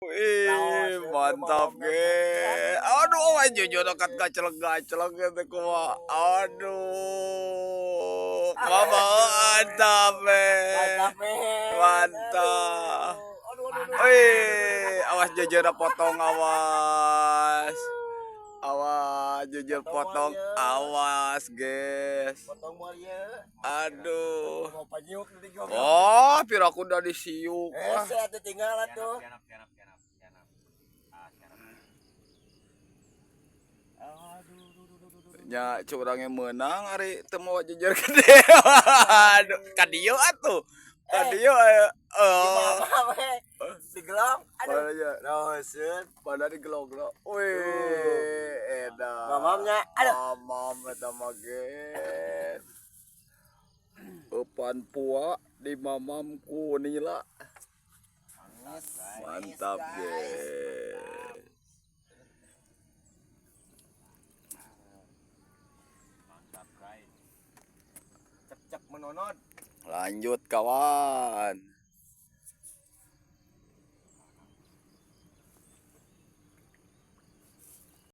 Wih, mantap ge. Aduh, jujur dekat gaceleng gitu kumaha. Aduh. Mama mantap, mantap. Wih, awas jujur potong awas. Awas jujur potong awas, guys. Aduh. Oh, piraku udah disiuk. Saya tinggal tuh. Ya curangnya menang hari temu jujur gede. Aduh, kadieu atuh. Kadieu aya. Digelong. Aduh. Rosen, pada digelong-gelong. Wih, edan. Mamamnya. Aduh. Mamam eta mah ge. Eupan pua di mamamku nila. Mantap ge. Cek menonot. Lanjut kawan.